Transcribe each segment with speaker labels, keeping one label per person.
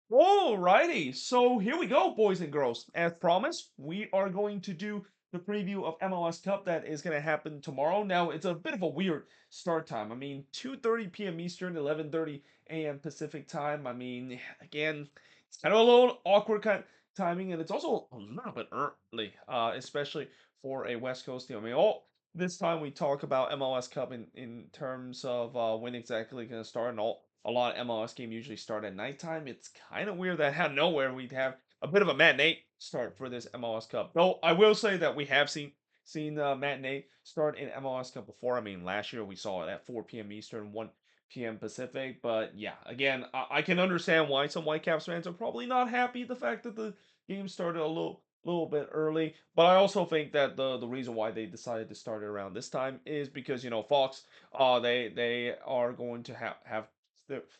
Speaker 1: Alrighty, so here we go, boys and girls. As promised, we are going to do the preview of MLS Cup that is going to happen tomorrow. Now, it's a bit of a weird start time. I mean, 2:30 p.m. Eastern, 11:30 a.m. Pacific time. I mean, again, it's kind of a little awkward kind of timing, and it's also a little bit early, especially for a West Coast team. I mean, all this time we talk about MLS Cup in terms of when exactly going to start and all a lot of MLS games usually start at nighttime. It's kind of weird that out of nowhere we'd have a bit of a matinee start for this MLS Cup. Though I will say that we have seen matinee start in MLS Cup before. I mean, last year we saw it at 4 p.m. Eastern, 1 p.m. Pacific. But yeah, again, I can understand why some Whitecaps fans are probably not happy the fact that the game started a little bit early. But I also think that the reason why they decided to start it around this time is because Fox they are going to have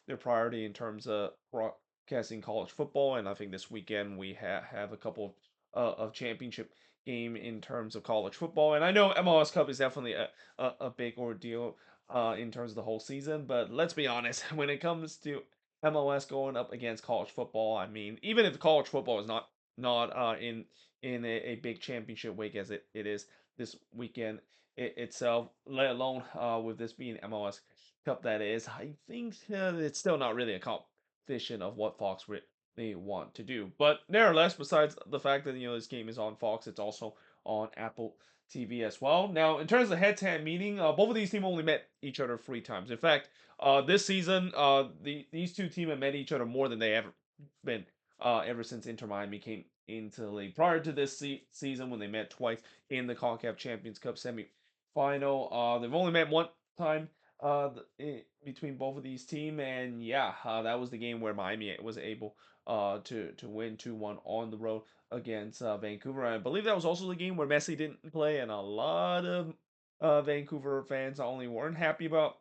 Speaker 1: their priority in terms of broadcasting college football, and I think this weekend we have a couple of championship game in terms of college football, and I know MLS Cup is definitely a big ordeal in terms of the whole season, but let's be honest, when it comes to MLS going up against college football, I mean, even if college football is not in a big championship week as it is this weekend itself, let alone with this being MLS Cup, that is, I think it's still not really a competition of what Fox they want to do. But nevertheless, besides the fact that this game is on Fox, it's also on Apple TV as well. Now, in terms of head-to-head meeting, both of these teams only met each other 3 times. In fact, this season, these two teams have met each other more than they ever been ever since Inter Miami came into the league. Prior to this season, when they met twice in the CONCACAF Champions Cup semi-final, they've only met one time between both of these teams, and yeah, that was the game where Miami was able to win 2-1 on the road against Vancouver. I believe that was also the game where Messi didn't play, and a lot of Vancouver fans not only weren't happy about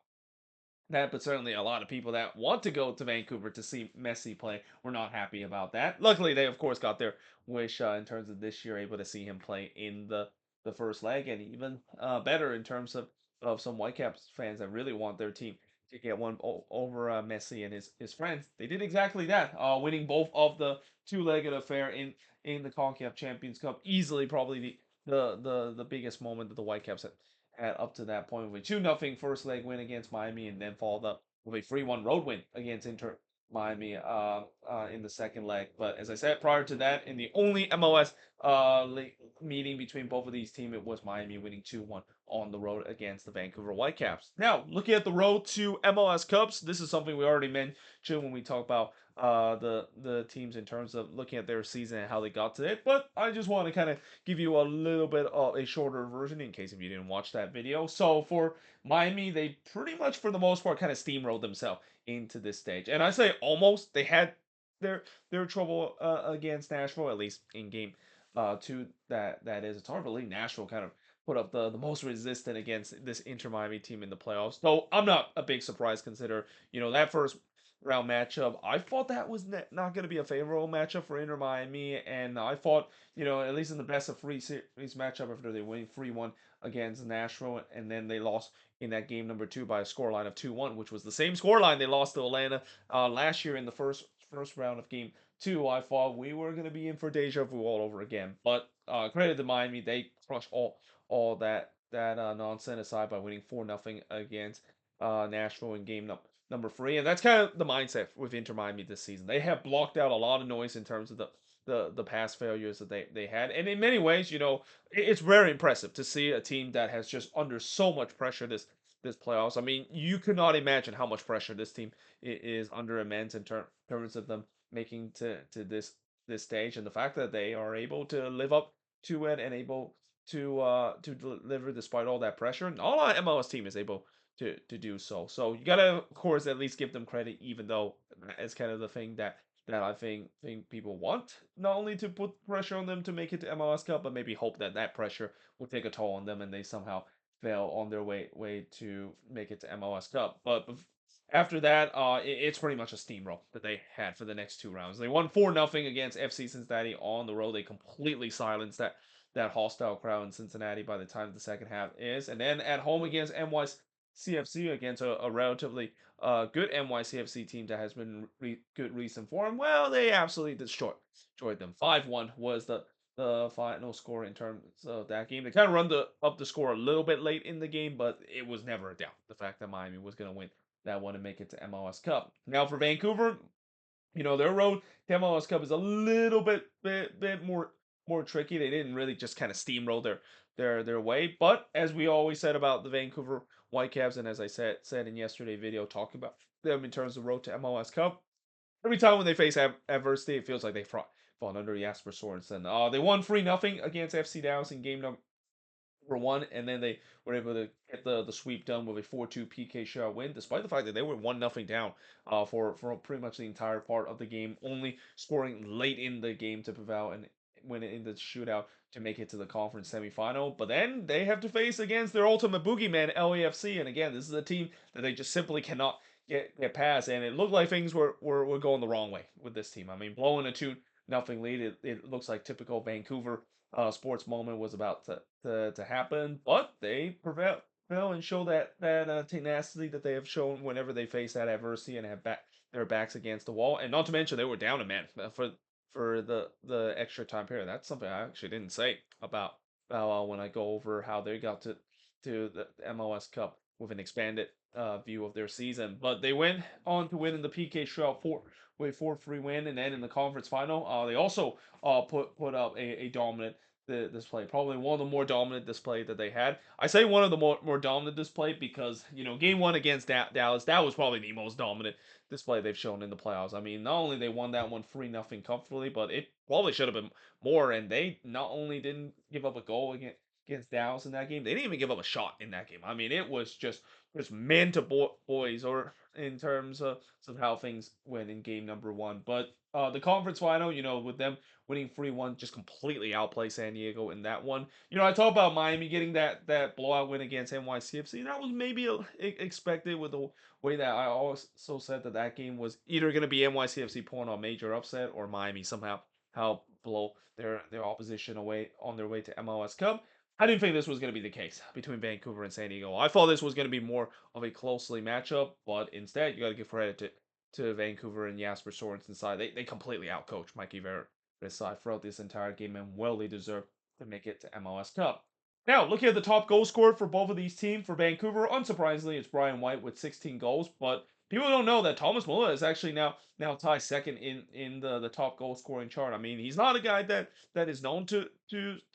Speaker 1: that, but certainly a lot of people that want to go to Vancouver to see Messi play were not happy about that. Luckily, they of course got their wish in terms of this year, able to see him play in the first leg, and even better in terms of some Whitecaps fans that really want their team to get one over Messi and his friends. They did exactly that, winning both of the two-legged affair in the CONCACAF Champions Cup, easily probably the biggest moment that the Whitecaps had up to that point with 2-0 first leg win against Miami, and then followed up with a 3-1 road win against Inter Miami in the second leg. But as I said, prior to that, in the only MLS league meeting between both of these teams, it was Miami winning 2-1 on the road against the Vancouver Whitecaps. Now, looking at the road to MLS Cups, this is something we already mentioned when we talk about the teams in terms of looking at their season and how they got to it. But I just want to kind of give you a little bit of a shorter version in case if you didn't watch that video. So for Miami, they pretty much for the most part kind of steamrolled themselves into this stage. And I say almost, they had their their trouble against Nashville, at least in game two. That is, it's hard to believe Nashville kind of put up the most resistant against this Inter Miami team in the playoffs. Though I'm not a big surprise consider that first round matchup. I thought that was not going to be a favorable matchup for Inter Miami, and I thought at least in the best of three series matchup after they win 3-1 against Nashville, and then they lost in that game number two by a scoreline of 2-1, which was the same scoreline they lost to Atlanta last year in the first round of game two. I thought we were going to be in for deja vu all over again. But credit to Miami, they crushed all that nonsense aside by winning 4-0 against Nashville in game number three, and that's kind of the mindset with Inter Miami this season. They have blocked out a lot of noise in terms of the past failures that they had, and in many ways, it's very impressive to see a team that has just under so much pressure this playoffs. I mean, you could not imagine how much pressure this team is under immense in terms of them making to this stage, and the fact that they are able to live up to it and able to deliver despite all that pressure. And all our MLS team is able to do so. So you gotta, of course, at least give them credit, even though it's kind of the thing that I think people want, not only to put pressure on them to make it to MLS Cup, but maybe hope that that pressure will take a toll on them and they somehow fail on their way to make it to MLS Cup. But after that, it's pretty much a steamroll that they had for the next two rounds. They won 4-0 against FC Cincinnati on the road. They completely silenced that hostile crowd in Cincinnati by the time the second half is, and then at home against CFC against a relatively good NYCFC team that has been good recent form. Well, they absolutely destroyed them. 5-1 was the final score in terms of that game. They kind of run up the score a little bit late in the game, but it was never a doubt the fact that Miami was going to win that one and make it to MLS Cup. Now for Vancouver, their road to MLS Cup is a little bit more tricky. They didn't really just kind of steamroll their way, but as we always said about the Vancouver Whitecaps, and as I said in yesterday's video talking about them in terms of road to MLS Cup, every time when they face adversity, it feels like they fallen under Jasper Sorensen. They won 3-0 against FC Dallas in game number one, and then they were able to get the sweep done with a 4-2 PK shot win, despite the fact that they were 1-0 down for pretty much the entire part of the game, only scoring late in the game to prevail and win it in the shootout to make it to the conference semifinal. But then they have to face against their ultimate boogeyman, LAFC, and again, this is a team that they just simply cannot get past, and it looked like things were going the wrong way with this team. I mean, blowing a 2-0 lead, it looks like typical Vancouver sports moment was about to happen, but they prevail and show that tenacity that they have shown whenever they face that adversity and have their backs against the wall. And not to mention they were down a man for the extra time period. That's something I actually didn't say about when I go over how they got to the MLS Cup with an expanded view of their season. But they went on to win in the PK shootout with 4-3 win, and then in the conference final, they also put up a dominant display, probably one of the more dominant display that they had. I say one of the more dominant display because game one against Dallas, that was probably the most dominant display they've shown in the playoffs. I mean, not only they won that one 3-0 comfortably, but it probably should have been more. And they not only didn't give up a goal against Dallas in that game, they didn't even give up a shot in that game. I mean, it was just men to boys, or in terms of how things went in game number one. But the conference final, with them winning 3-1, just completely outplay San Diego in that one. I talk about Miami getting that blowout win against NYCFC. That was maybe expected with the way that I also said that game was either going to be NYCFC pulling a major upset or Miami somehow how blow their opposition away on their way to MLS Cup. I didn't think this was going to be the case between Vancouver and San Diego. I thought this was going to be more of a closely matchup, but instead, you got to give credit to Vancouver and Jasper Sorensen's side. They completely outcoached Mikey Vera side throughout this entire game and well they deserve to make it to MLS Cup. Now, looking at the top goal scorer for both of these teams, for Vancouver, unsurprisingly, it's Brian White with 16 goals, but people don't know that Thomas Muller is actually now tied second in the top goal scoring chart. I mean, he's not a guy that is known to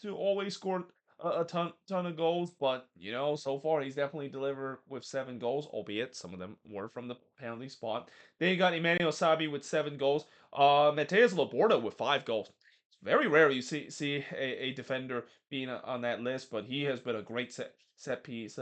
Speaker 1: always score a ton of goals, but so far he's definitely delivered with 7 goals, albeit some of them were from the penalty spot. Then you got Emmanuel Sabi with 7 goals. Mateus Laborda with 5 goals. It's very rare you see a defender being on that list, but he has been a great set piece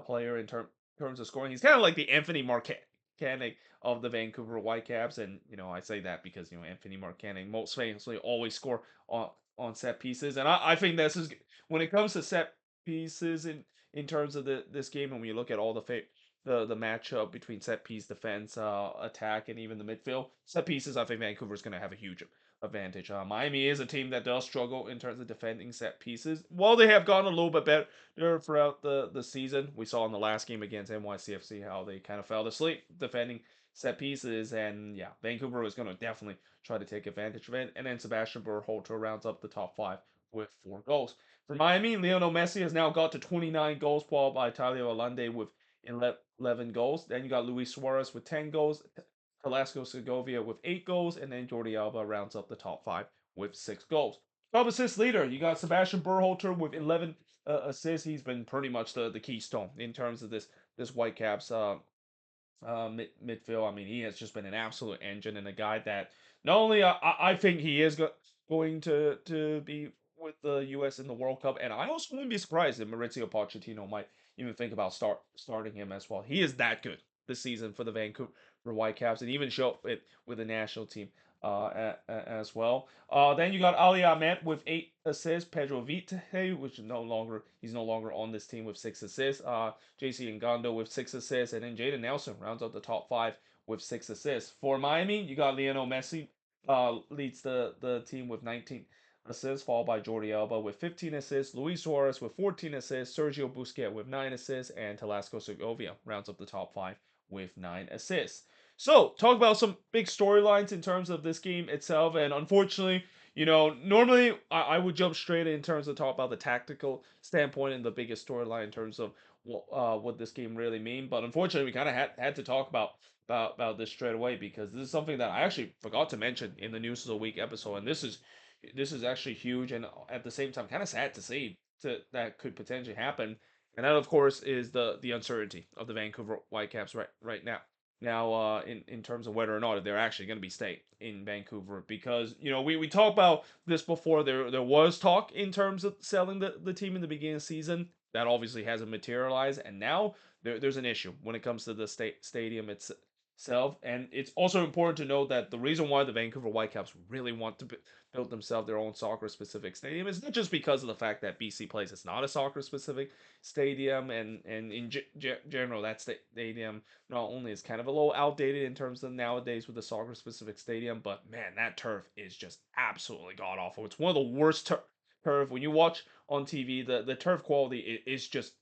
Speaker 1: player in terms of scoring. He's kind of like the Anthony Marcanic of the Vancouver Whitecaps, and I say that because Anthony Marcanic most famously always score on set pieces, and I think this is when it comes to set pieces in terms of this game, and when you look at all the matchup between set piece defense, attack, and even the midfield set pieces, I think Vancouver's going to have a huge advantage. Miami is a team that does struggle in terms of defending set pieces. While they have gotten a little bit better throughout the season, we saw in the last game against NYCFC how they kind of fell asleep defending set pieces, and yeah, Vancouver is going to definitely try to take advantage of it. And then Sebastian Berhalter rounds up the top five with 4 goals. For Miami, Lionel Messi has now got to 29 goals, followed by Talio Alande with 11 goals. Then you got Luis Suarez with 10 goals, Velasco Segovia with 8 goals, and then Jordi Alba rounds up the top five with 6 goals. Top assist leader, you got Sebastian Berhalter with 11 assists. He's been pretty much the keystone in terms of this Whitecaps midfield. I mean, he has just been an absolute engine and a guy that not only I think he is going to be with the U.S. in the World Cup, and I also wouldn't be surprised if Maurizio Pochettino might even think about starting him as well. He is that good this season for the Vancouver Whitecaps, and even show it with the national team as well. Then you got Ali Ahmed with 8 assists, Pedro Vite, which he's no longer on this team with 6 assists. JC Ngando with 6 assists, and then Jaden Nelson rounds out the top five with 6 assists. For Miami, you got Lionel Messi, leads the team with 19 assists, followed by Jordi Alba with 15 assists, Luis Suarez with 14 assists, Sergio Busquets with 9 assists, and Talasco Segovia rounds up the top 5 with 9 assists. So, talk about some big storylines in terms of this game itself, and unfortunately, normally I would jump straight in terms of talk about the tactical standpoint and the biggest storyline in terms of what this game really mean. But unfortunately, we kind of had to talk about this straight away because this is something that I actually forgot to mention in the News of the Week episode, and this is actually huge and at the same time kind of sad to see that could potentially happen. And that, of course, is the uncertainty of the Vancouver Whitecaps right now. Now, in terms of whether or not they're actually going to be staying in Vancouver, because we talked about this before. There was talk in terms of selling the team in the beginning of the season. That obviously hasn't materialized, and now there's an issue when it comes to the stadium itself. And it's also important to note that the reason why the Vancouver Whitecaps really want to build themselves their own soccer specific stadium is not just because of the fact that BC Place is not a soccer specific stadium, and in general that stadium not only is kind of a little outdated in terms of nowadays with the soccer specific stadium, but man, that turf is just absolutely god awful. It's one of the worst turf when you watch on TV. The turf quality is just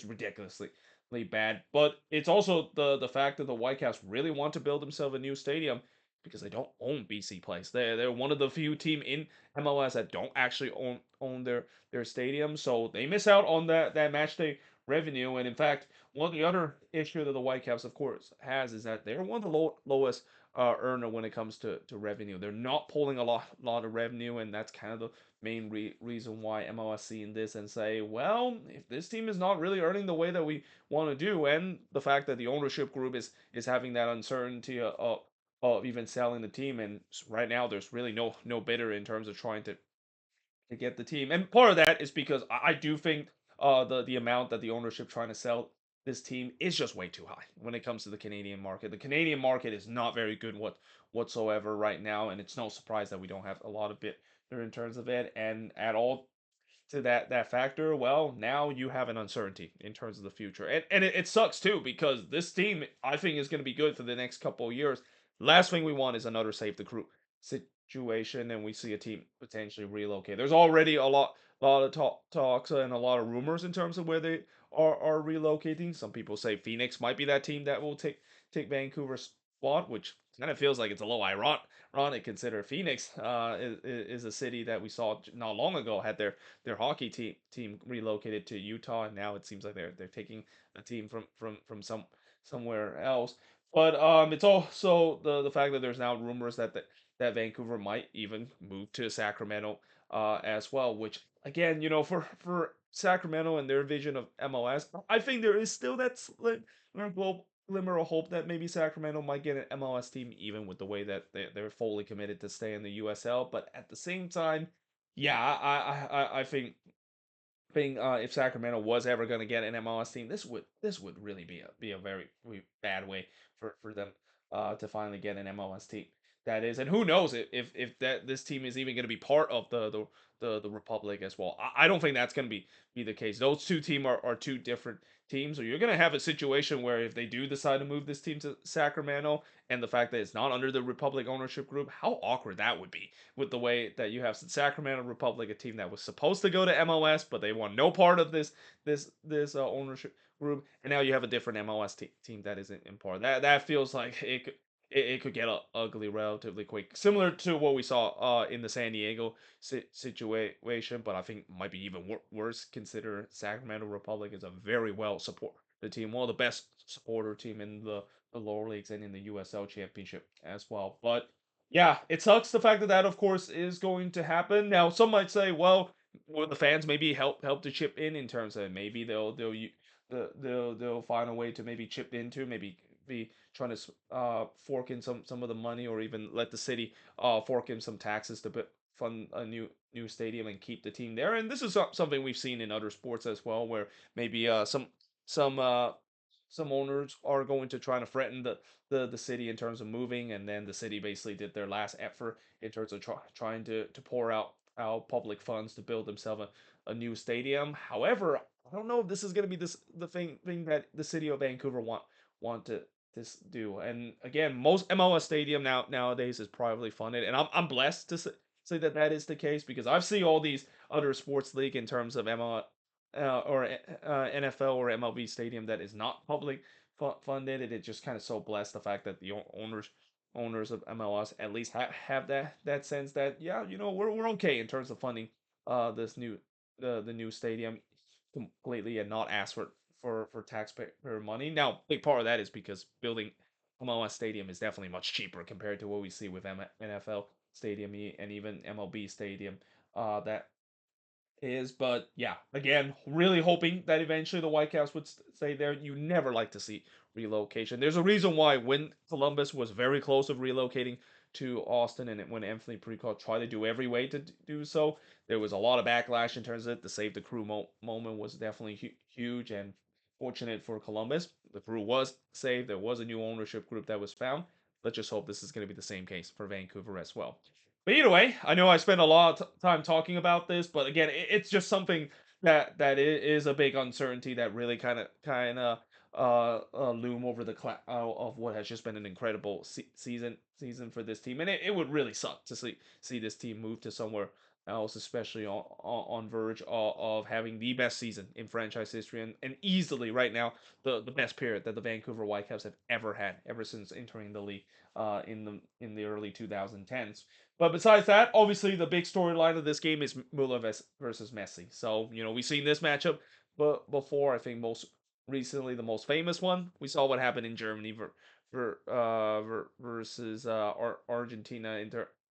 Speaker 1: ridiculously bad. But it's also the fact that the Whitecaps really want to build themselves a new stadium because they don't own BC Place. They're one of the few team in MLS that don't actually own their stadium, so they miss out on that match day revenue. And in fact, one of the other issue that the Whitecaps, of course, has is that they're one of the lowest earner when it comes to revenue. They're not pulling a lot of revenue, and that's kind of the main reason why MLS seeing this and say, well, if this team is not really earning the way that we want to do, and the fact that the ownership group is having that uncertainty of even selling the team, and right now there's really no bidder in terms of trying to get the team. And part of that is because I do think the amount that the ownership trying to sell this team is just way too high when it comes to the Canadian market. The Canadian market is not very good whatsoever right now, and it's no surprise that we don't have a lot of bit there in terms of it. And at all to that factor, well, now you have an uncertainty in terms of the future, and it sucks too because this team I think is going to be good for the next couple of years. Last thing we want is another save the crew situation, and we see a team potentially relocate. There's already a lot of talks and a lot of rumors in terms of where they are relocating. Some people say Phoenix might be that team that will take Vancouver's spot, which kind of feels like it's a little ironic consider Phoenix is a city that we saw not long ago had their hockey team relocated to Utah, and now it seems like they're taking a team from somewhere else. But it's also the fact that there's now rumors that Vancouver might even move to Sacramento as well, which again, for Sacramento and their vision of MLS, I think there is still that glimmer of hope that maybe Sacramento might get an MLS team, even with the way that they're fully committed to stay in the USL. But at the same time, yeah, I think if Sacramento was ever going to get an MLS team, this would really be a very, very bad way for them to finally get an MLS team. That is, and who knows if that this team is even going to be part of the Republic as well. I don't think that's going to be the case. Those two teams are two different teams. So you're going to have a situation where if they do decide to move this team to Sacramento, and the fact that it's not under the Republic ownership group, how awkward that would be with the way that you have Sacramento Republic, a team that was supposed to go to MLS, but they want no part of this ownership group, and now you have a different MLS team that isn't in part. That feels like it could get ugly relatively quick, similar to what we saw in the San Diego situation. But I think might be even worse. Consider Sacramento Republic is a very well supported team, one of the best supporter team in the lower leagues and in the USL Championship as well. But yeah, it sucks the fact that of course is going to happen. Now, some might say, well, will the fans maybe help to chip in terms of maybe they'll find a way to maybe chip into maybe be trying to fork in some of the money, or even let the city fork in some taxes to fund a new stadium and keep the team there. And this is something we've seen in other sports as well, where maybe some uh some owners are going to try to threaten the city in terms of moving, and then the city basically did their last effort in terms of trying to pour out public funds to build themselves a new stadium. However, I don't know if this is going to be the thing that the city of Vancouver want to this do. And again, most MLS stadium nowadays is privately funded, and I'm blessed say that that is the case because I've seen all these other sports league in terms of ML or NFL or MLB stadium that is not public funded, and it just kind of so blessed the fact that the owners of MLS at least have that sense that yeah, we're okay in terms of funding this new the new stadium completely and not ask for taxpayer money. Now, big part of that is because building MLS Stadium is definitely much cheaper compared to what we see with NFL Stadium and even MLB Stadium. That is, but yeah, again, really hoping that eventually the Whitecaps would stay there. You never like to see relocation. There's a reason why when Columbus was very close of relocating to Austin, and when Anthony Precourt tried to do every way to do so, there was a lot of backlash in terms of it. The save the crew moment was definitely huge and fortunate for Columbus. The crew was saved. There was a new ownership group that was found. Let's just hope this is going to be the same case for Vancouver as well. But either way, I know I spent a lot of time talking about this, but again, it's just something that is a big uncertainty that really kind of loom over the of what has just been an incredible season for this team, and it would really suck to see this team move to somewhere else, especially on verge of having the best season in franchise history and easily right now the best period that the Vancouver Whitecaps have ever had ever since entering the league in the early 2010s. But besides that, obviously the big storyline of this game is Muller versus Messi. So we've seen this matchup, but before I think most recently the most famous one we saw what happened in Germany versus Argentina in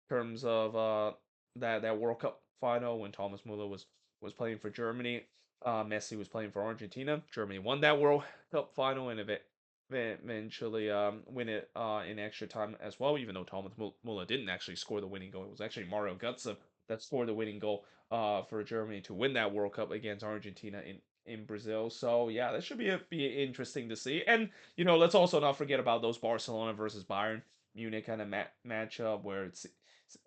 Speaker 1: terms of that World Cup final when Thomas Muller was playing for Germany. Messi was playing for Argentina. Germany won that World Cup final and eventually win it in extra time as well, even though Thomas Muller didn't actually score the winning goal. It was actually Mario Götze that scored the winning goal for Germany to win that World Cup against Argentina in Brazil. So yeah, that should be interesting to see. And let's also not forget about those Barcelona versus Bayern Munich kind of matchup where it's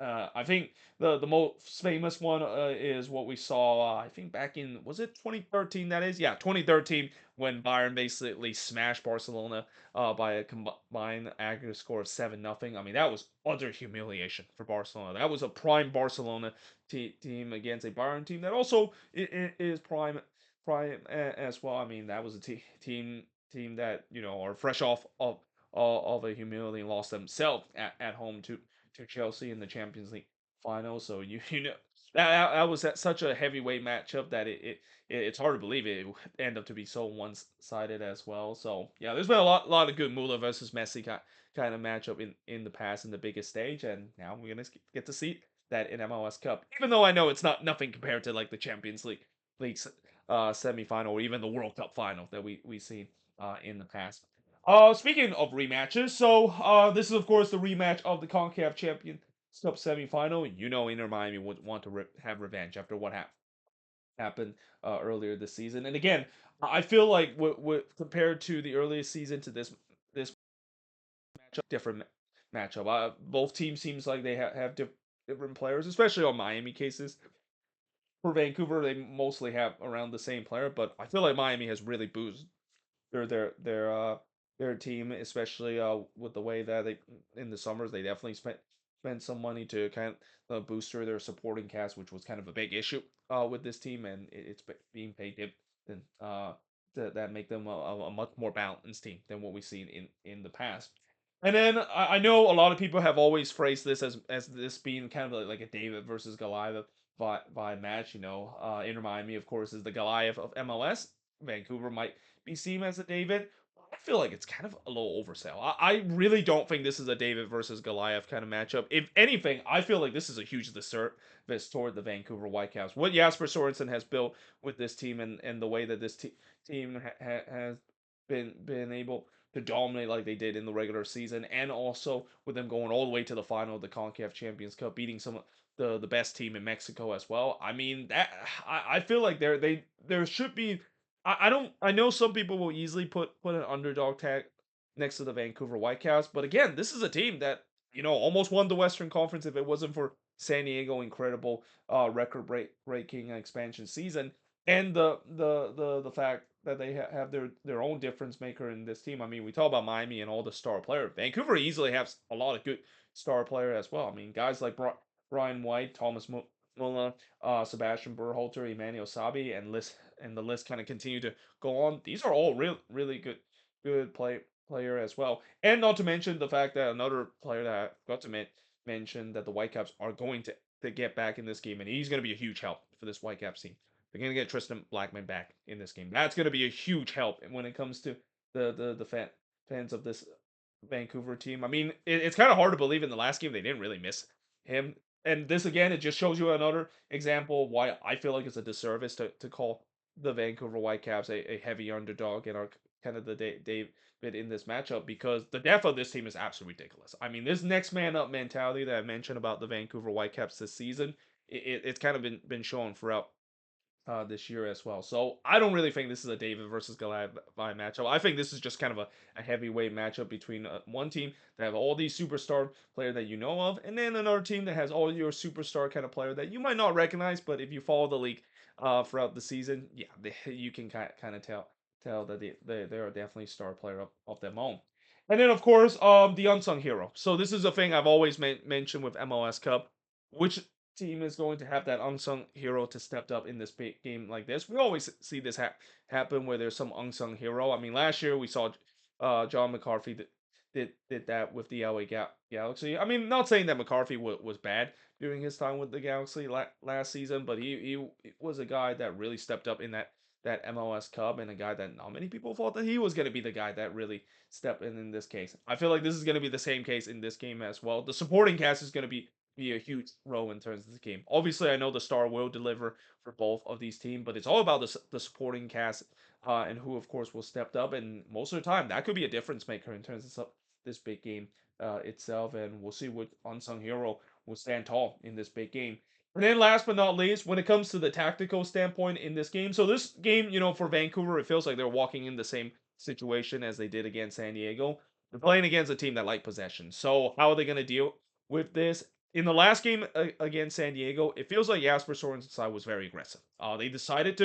Speaker 1: I think the most famous one is what we saw. I think back in was it 2013? That is, yeah, 2013 when Bayern basically smashed Barcelona by a combined aggregate score of 7-0. I mean, that was utter humiliation for Barcelona. That was a prime Barcelona team against a Bayern team that also is prime as well. I mean, that was a team that are fresh off of a humiliating loss themselves at home to Chelsea in the Champions League final. So that was such a heavyweight matchup that it's hard to believe it would end up to be so one-sided as well. So yeah, there's been a lot of good Muller versus Messi kind of matchup in the past in the biggest stage, and now we're gonna get to see that in MLS Cup. Even though I know it's not nothing compared to like the Champions League semifinal or even the World Cup final that we seen in the past. Speaking of rematches, so this is of course the rematch of the CONCACAF Champions Cup semifinal. Inter Miami would want to have revenge after what happened earlier this season. And again, I feel like compared to the earliest season to this matchup, different matchup. Both teams seems like they have different players, especially on Miami cases. For Vancouver, they mostly have around the same player, but I feel like Miami has really boosted their team, especially with the way that they in the summers they definitely spent some money to kind of booster their supporting cast, which was kind of a big issue with this team, and it's being paid then that make them a much more balanced team than what we've seen in the past. And then I know a lot of people have always phrased this as this being kind of like a David versus Goliath by match. Inter Miami, of course, is the Goliath of MLS. Vancouver might be seen as a David. I feel like it's kind of a little oversell. I really don't think this is a David versus Goliath kind of matchup. If anything, I feel like this is a huge disservice toward the Vancouver Whitecaps. What Jasper Sorensen has built with this team and the way that this team has been able to dominate like they did in the regular season, and also with them going all the way to the final of the CONCACAF Champions Cup, beating some of the best team in Mexico as well. I mean that I feel like there should be I don't. I know some people will easily put an underdog tag next to the Vancouver Whitecaps, but again, this is a team that almost won the Western Conference if it wasn't for San Diego incredible record breaking expansion season and the fact that they have their own difference maker in this team. I mean, we talk about Miami and all the star player. Vancouver easily has a lot of good star player as well. I mean, guys like Ryan White, Thomas Muller, Sebastian Berhalter, Emmanuel Sabi, and the list kind of continue to go on. These are all really good player as well. And not to mention the fact that another player that I forgot to mention that the Whitecaps are going to get back in this game, and he's going to be a huge help for this Whitecaps team. They're going to get Tristan Blackman back in this game. That's going to be a huge help when it comes to the fans of this Vancouver team. I mean, it's kind of hard to believe in the last game they didn't really miss him. And this again, it just shows you another example of why I feel like it's a disservice to call the Vancouver Whitecaps a heavy underdog and are kind of the David in this matchup, because the depth of this team is absolutely ridiculous. I mean, this next man up mentality that I mentioned about the Vancouver Whitecaps this season, it's kind of been shown throughout this year as well. So I don't really think this is a David versus Goliath matchup. I think this is just kind of a heavyweight matchup between one team that have all these superstar player that you know of, and then another team that has all your superstar kind of player that you might not recognize, but if you follow the league throughout the season, yeah, you can kind of tell that they are definitely star player of their own. And then of course, the unsung hero. So this is a thing I've always mentioned with MLS Cup. Which team is going to have that unsung hero to step up in this game like this? We always see this happen where there's some unsung hero. I mean, last year we saw John McCarthy did that with the LA Galaxy. I mean, not saying that McCarthy was bad during his time with the Galaxy last season, but he was a guy that really stepped up in that MLS Cup, and a guy that not many people thought that he was going to be the guy that really stepped in this case. I feel like this is going to be the same case in this game as well. The supporting cast is going to be a huge role in terms of the game. Obviously, I know the star will deliver for both of these teams, but it's all about the supporting cast and who, of course, will step up. And most of the time, that could be a difference maker in terms of this big game itself. And we'll see what unsung hero will stand tall in this big game. And then last but not least, when it comes to the tactical standpoint in this game, so this game, for Vancouver, it feels like they're walking in the same situation as they did against San Diego. They're playing against a team that like possession. So how are they going to deal with this? In the last game against San Diego, it feels like Jasper Sorensen's side was very aggressive. They decided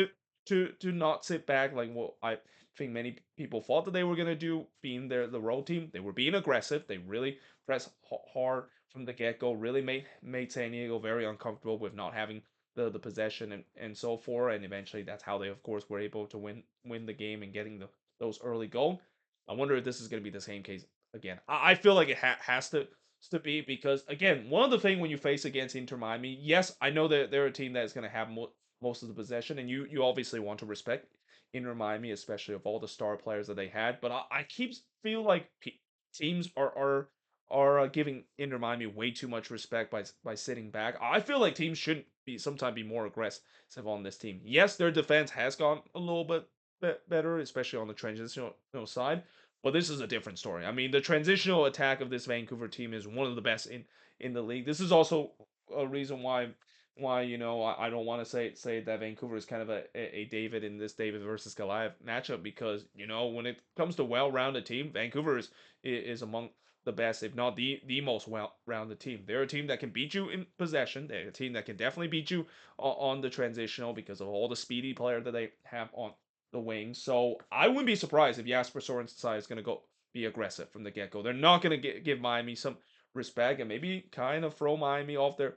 Speaker 1: to not sit back like what I think many people thought that they were gonna do, being the road team. They were being aggressive. They really pressed hard from the get go. Really made San Diego very uncomfortable with not having the possession and so forth. And eventually, that's how they of course were able to win the game and getting those early goals. I wonder if this is gonna be the same case again. I feel like it has to be, because again, one of the things when you face against Inter Miami, yes, I know that they're a team that is going to have most of the possession, and you obviously want to respect Inter Miami, especially of all the star players that they had. But I keep feel like teams are giving Inter Miami way too much respect by sitting back. I feel like teams should be sometimes be more aggressive on this team. Yes, their defense has gone a little bit better, especially on the transitional side. But this is a different story. I mean, the transitional attack of this Vancouver team is one of the best in the league. This is also a reason why I don't want to say that Vancouver is kind of a David in this David versus Goliath matchup, because when it comes to well-rounded team, Vancouver is among the best, if not the most well-rounded team. They're a team that can beat you in possession. They're a team that can definitely beat you on the transitional because of all the speedy player that they have on the wings. So I wouldn't be surprised if Jasper Sorensen's side is going to go be aggressive from the get-go. They're not going to give Miami some respect, and maybe kind of throw Miami off their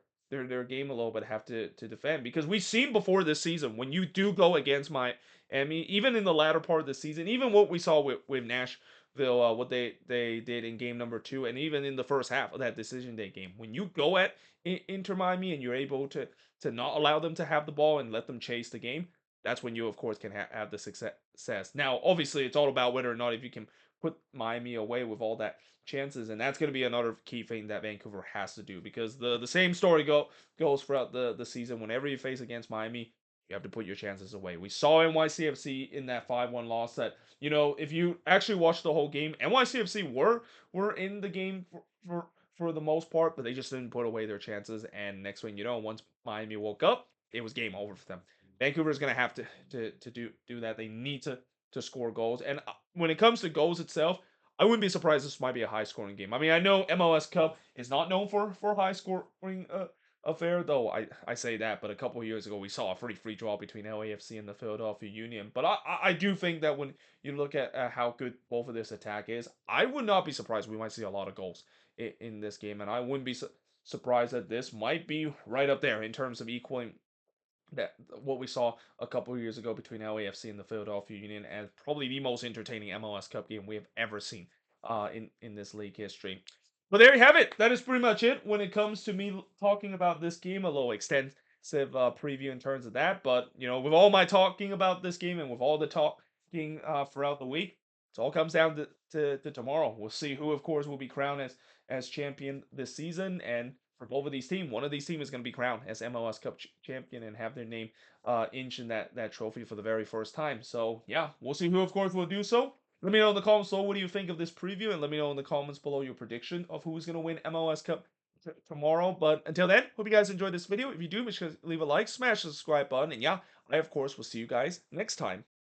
Speaker 1: game a little bit, have to defend, because we've seen before this season when you do go against Miami, even in the latter part of the season, even what we saw with Nashville, what they did in game number 2, and even in the first half of that decision day game, when you go at Inter Miami and you're able to not allow them to have the ball and let them chase the game, that's when you of course can have the success. Now, obviously, it's all about whether or not if you can put Miami away with all that chances, and that's going to be another key thing that Vancouver has to do, because the same story goes throughout the season. Whenever you face against Miami, you have to put your chances away. We saw NYCFC in that 5-1 loss that, if you actually watch the whole game, NYCFC were in the game for the most part, but they just didn't put away their chances. And next thing you know, once Miami woke up, it was game over for them. Vancouver is going to have to do that. They need to score goals. And when it comes to goals itself, I wouldn't be surprised this might be a high scoring game. I mean, I know MLS Cup is not known for high scoring affair, though I say that, but a couple of years ago we saw a free draw between LAFC and the Philadelphia Union. But I do think that when you look at how good both of this attack is, I would not be surprised we might see a lot of goals in this game, and I wouldn't be surprised that this might be right up there in terms of equaling that what we saw a couple of years ago between LAFC and the Philadelphia Union as probably the most entertaining MLS Cup game we have ever seen in this league history. But there you have it. That is pretty much it when it comes to me talking about this game. A little extensive preview in terms of that, but with all my talking about this game and with all the talking throughout the week, it all comes down to tomorrow. We'll see who, of course, will be crowned as champion this season, and for both of these teams, one of these teams is going to be crowned as MLS Cup champion and have their name inched in that trophy for the very first time. So yeah, we'll see who, of course, will do so. Let me know in the comments below what do you think of this preview, and let me know in the comments below your prediction of who's going to win MLS Cup tomorrow. But until then, hope you guys enjoyed this video. If you do, make sure to leave a like, smash the subscribe button, and yeah, I of course will see you guys next time.